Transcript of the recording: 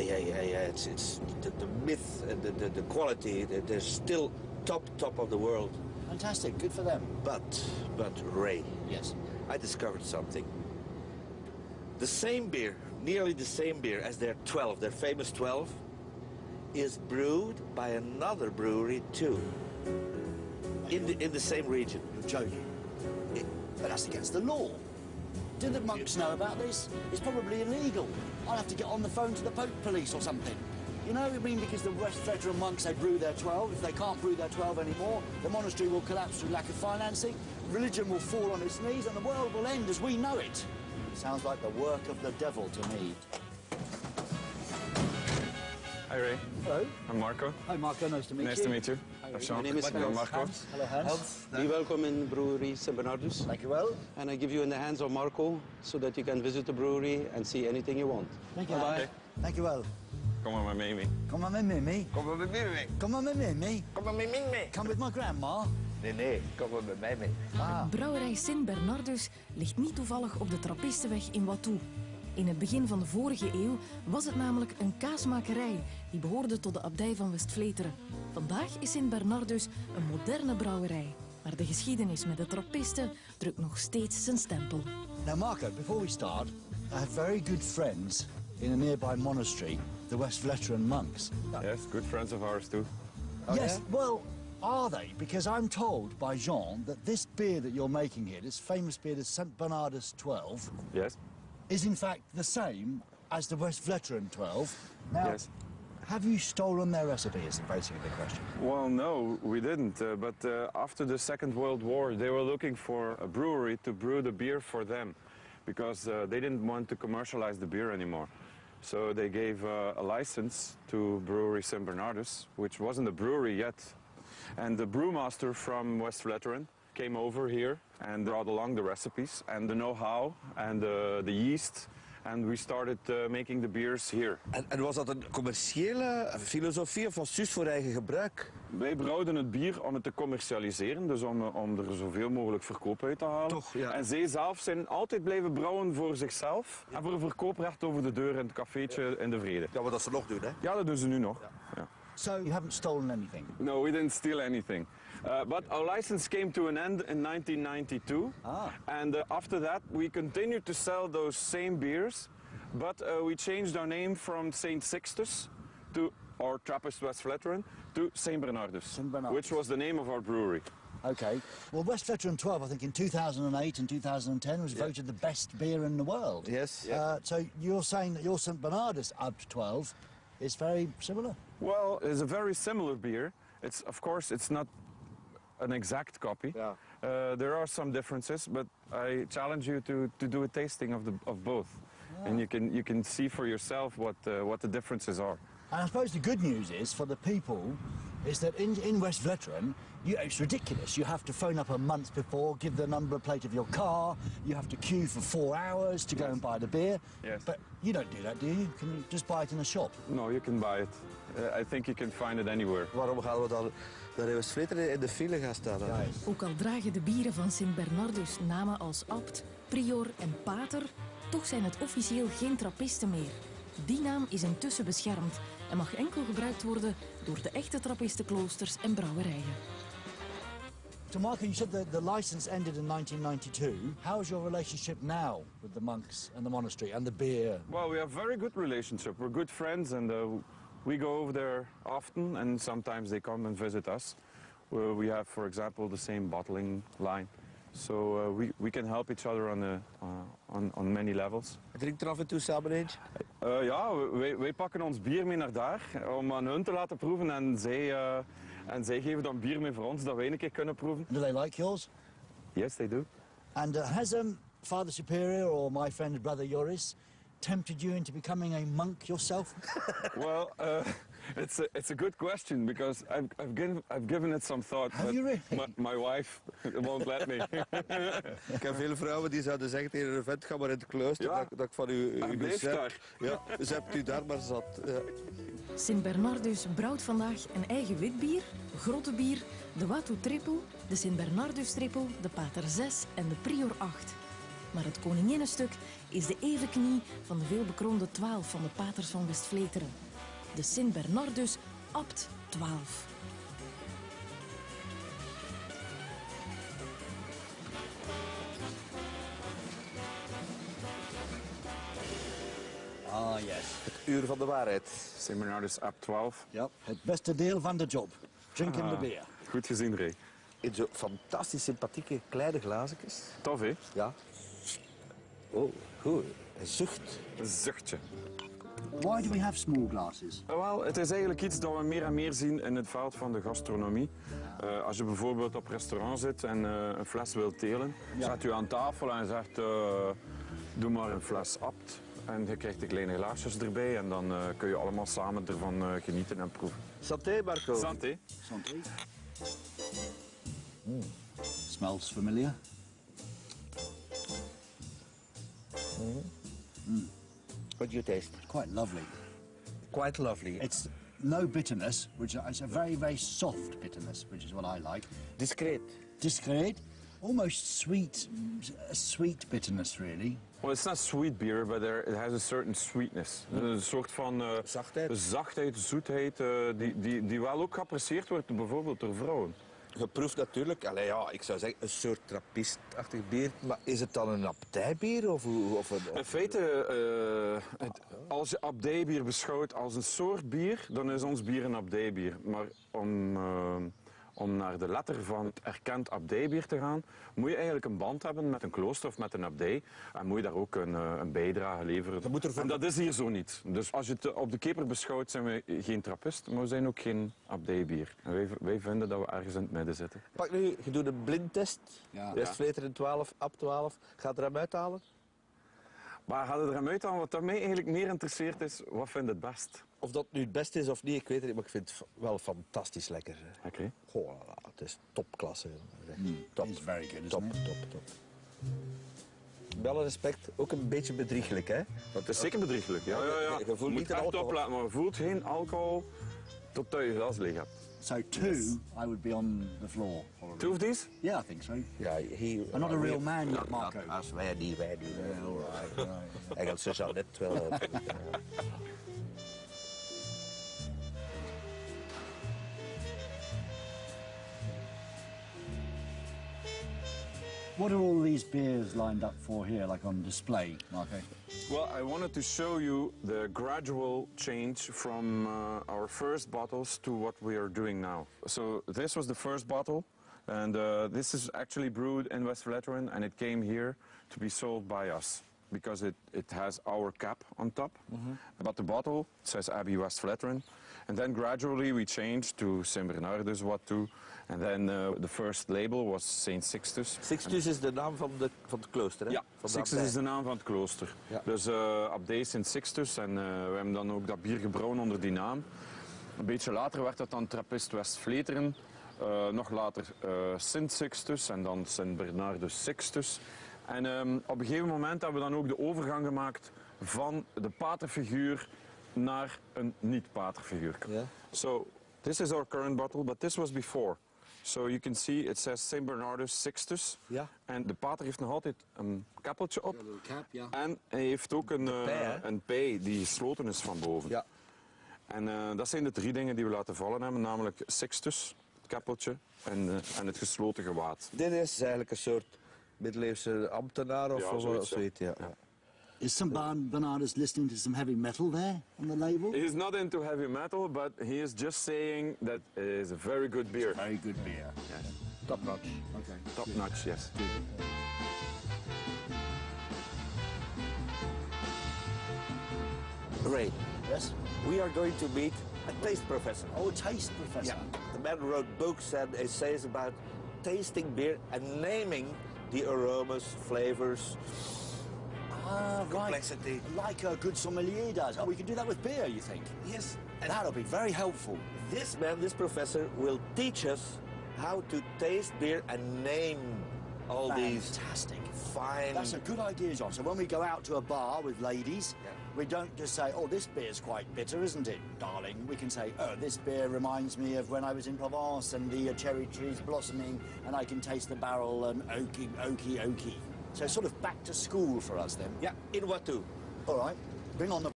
It's the myth and the quality. They're still top of the world. Fantastic, good for them. But Ray. Yes. I discovered something. The same beer, nearly the same beer as their 12, their famous 12, is brewed by another brewery too. In the same region. You're joking. But that's against the law. Do the monks know about this? It's probably illegal. I'll have to get on the phone to the Pope police or something. You know, I mean, because the West veteran monks, they brew their 12. If they can't brew their 12 anymore, the monastery will collapse through lack of financing, religion will fall on its knees, and the world will end as we know it. Sounds like the work of the devil to me. Hi, Ray. Hello. I'm Marco. Hi, Marco. Nice to meet you. Nice to meet you. Hi, Sean. My name is Hello, Marco. Hans. Hello, Hans. Be welcome in brewery St. Bernardus. Thank you well. And I give you in the hands of Marco so that you can visit the brewery and see anything you want. Thank you. Bye. Thank you well. Kom maar mee. Kom maar met me. Kom maar met mij mee. Kom maar met me. Kom maar met mij mee. Come with my grandma. Nee, kom maar met mij mee. Brouwerij Sint Bernardus ligt niet toevallig op de Trappistenweg in Watou. In het begin van de vorige eeuw was het namelijk een kaasmakerij die behoorde tot de abdij van West-Vleteren. Vandaag is Sint Bernardus een moderne brouwerij. Maar de geschiedenis met de Trappisten drukt nog steeds zijn stempel. Now, Marco, before we start, I have very good friends in a nearby monastery, the West-Vleteren monks. Yes, good friends of ours too. Yes, yeah? Well, are they? Because I'm told by Jean that this beer that you're making here, this famous beer, the St. Bernardus 12, Yes. is in fact the same as the West-Vleteren 12. Now, Yes. have you stolen their recipe is basically the question. Well, no, we didn't. But after the Second World War, they were looking for a brewery to brew the beer for them, because they didn't want to commercialize the beer anymore. So they gave a license to brewery St. Bernardus, which wasn't a brewery yet. And the brewmaster from West-Vleteren came over here and brought along the recipes and the know-how and the yeast. And we started making the beers here. En was dat een commerciële filosofie of was het juist voor eigen gebruik? Wij brouwden het bier om het te commercialiseren, dus om er zoveel mogelijk verkoop uit te halen. Toch, ja. En zij zelf zijn altijd blijven brouwen voor zichzelf en voor verkooprecht over de deur in het cafeetje in de Vrede. Ja, wat dat ze nog doen, hè? Ja, dat doen ze nu nog. Ja. So you haven't stolen anything? No, we didn't steal anything. But our license came to an end in 1992. And after that, we continued to sell those same beers. But we changed our name from St. Sixtus to, or Trappist West-Vleteren, to St. Bernardus, which was the name of our brewery. Okay. Well, West-Vleteren 12, I think in 2008 and 2010 was voted the best beer in the world. Yes. So you're saying that your St. Bernardus Abt 12 is very similar? Well, it's a very similar beer. It's, of course, it's not an exact copy. Yeah. There are some differences, but I challenge you to do a tasting of both. And you can see for yourself what the differences are. And I suppose the good news is, for the people, is that in West-Vleteren, it's ridiculous. You have to phone up a month before, give the number plate of your car, you have to queue for 4 hours to go and buy the beer. Yes. But you don't do that, do you? Can you just buy it in a shop? No, you can buy it. I think you can find it anywhere. Waarom gaan we dan naar West-Vleteren in de file gaan staan? Ook al dragen de bieren van Sint Bernardus namen als abt, prior en pater, toch zijn het officieel geen trappisten meer. Die naam is intussen beschermd en mag enkel gebruikt worden door de echte trappistenkloosters en brouwerijen. So, Marco, you said that the license ended in 1992. How is your relationship now with the monks and the monastery and the beer? Well, we have a very good relationship. We're good friends, and we go over there often, and sometimes they come and visit us. We have, for example, the same bottling line. So we can help each other on many levels. Drinkt er af en toe samen eentje? Ja, wij pakken ons bier mee naar daar om aan hun te laten proeven. En zij geven dan bier mee voor ons dat wij een keer kunnen proeven. Do they like yours? Yes, they do. And has Father Superior or my friend Brother Joris tempted you into becoming a monk yourself? Well, it's a good question because I've given it some thought. Have you really? My wife won't let me. Ik heb veel vrouwen die zouden zeggen tegen een vent, ga maar in het klooster, Ja, dat ik van u blijf daar. Ja, dus hebt u daar maar zat. Ja. Sint Bernardus brouwt vandaag een eigen witbier, grottebier, de Watou Triple, de Sint Bernardus Triple, de Pater 6 en de Prior 8. Maar het koninginnenstuk is de evenknie van de veelbekroonde 12 van de paters van West-Vleteren. De Sint Bernardus Abt 12. Ah, yes. Het uur van de waarheid. St. Bernardus Abt 12. Ja, het beste deel van de job. Drinking the beer. Goed gezien, Ray. In zo'n fantastisch sympathieke kleine glazenjes. Tof, hè? Ja. Oh, goed. Hij zucht. Een zuchtje. Why do we have small glasses? Wel, het is eigenlijk iets dat we meer en meer zien in het veld van de gastronomie. Als je bijvoorbeeld op restaurant zit en een fles wilt telen, zet je aan tafel en zegt, doe maar een fles Abt. En je krijgt de kleine glaasjes erbij en dan kun je allemaal samen ervan genieten en proeven. Santé, Marco. Santé. Santé. Smells familiar. What do you taste? Quite lovely. Quite lovely. It's no bitterness, which is a very, very soft bitterness, which is what I like. Discreet. Discreet, almost sweet, a sweet bitterness, really. Well, it's not sweet beer, but it has a certain sweetness. Een soort van zachtheid, zoetheid, die wel ook geapprecieerd wordt bijvoorbeeld door vrouwen. Je proeft natuurlijk, allee, ja, ik zou zeggen, een soort trappistachtig bier. Maar is het dan een abdijbier of een... In feite, als je abdijbier beschouwt als een soort bier, dan is ons bier een abdijbier. Maar om naar de letter van het erkend abdijbier te gaan, moet je eigenlijk een band hebben met een klooster of met een abdij. En moet je daar ook een bijdrage leveren. En dat is hier zo niet. Dus als je het op de keper beschouwt, zijn we geen trappist, maar we zijn ook geen abdijbier. En wij vinden dat we ergens in het midden zitten. Pak nu, je doet een blindtest. Ja. West-Vleteren 12, Abt 12. Gaat er hem uithalen? Maar gaat het er hem uit aan? Wat mij eigenlijk meer interesseert is, wat vind je het best? Of dat nu het beste is of niet, ik weet het niet, maar ik vind het wel fantastisch lekker. Oké. Goh, het is topklasse. Top. It's very good, isn't Top, it? top. Met alle respect, ook een beetje bedrieglijk, hè? Het is zeker bedrieglijk. Ja. Je voelt Je niet moet de echt alcohol. opletten, maar je voelt geen alcohol totdat je glas leeg hebt. So two, I would be on the floor. Probably. Two of these? Yeah, I think so. Ja, I'm not a real man yet, Marco. Als wij niet. Yeah, all right. Eigenlijk zo zou net wel... What are all these beers lined up for here, like on display, Marco? Well, I wanted to show you the gradual change from our first bottles to what we are doing now. So this was the first bottle, and this is actually brewed in West-Vleteren, and it came here to be sold by us because it has our cap on top. But the bottle says Abbey West-Vleteren. And then gradually we changed to St. Bernardus, what to. And then the first label was St. Sixtus. Sixtus is de naam van het klooster, hè? Ja, Van de Sixtus abdij. is de naam van het klooster. Ja. Dus abdij St. Sixtus en we hebben dan ook dat bier gebrouwen onder die naam. Een beetje later werd dat dan Trappist West-Vleteren. Nog later Sint Sixtus en dan St. Bernardus Sixtus. En op een gegeven moment hebben we dan ook de overgang gemaakt van de paterfiguur naar een niet-paterfiguur. Ja. So, this is our current bottle, but this was before. So you can see it says St. Bernardus Sixtus. Ja. En de pater heeft nog altijd een kappeltje op. Cap, yeah. En hij heeft ook een pij die gesloten is van boven. Ja. En dat zijn de drie dingen die we laten vallen hebben, namelijk Sixtus, het kappeltje en het gesloten gewaad. Dit is eigenlijk een soort middeleeuwse ambtenaar of Ja, zoiets, ja. zoiets. Ja. Is St. Bernardus listening to some heavy metal there on the label? He is not into heavy metal, but he is just saying that it is a very good beer. Very good beer. Yes. Top notch. Okay. Top notch, yes. Ray, Yes? we are going to meet a taste professor. Oh, a taste professor. The man wrote books and essays about tasting beer and naming the aromas, flavors, Ah, right. complexity. Like a good sommelier does. Oh, we can do that with beer, you think? Yes. That'll be very helpful. This man, this professor, will teach us how to taste beer and name all these Fantastic. fine... That's a good idea, John. So when we go out to a bar with ladies, we don't just say, oh, this beer's quite bitter, isn't it, darling? We can say, oh, this beer reminds me of when I was in Provence and the cherry trees blossoming and I can taste the barrel and oaky. So sort of back to school for us then. Yeah, in Watu. All right, bring on the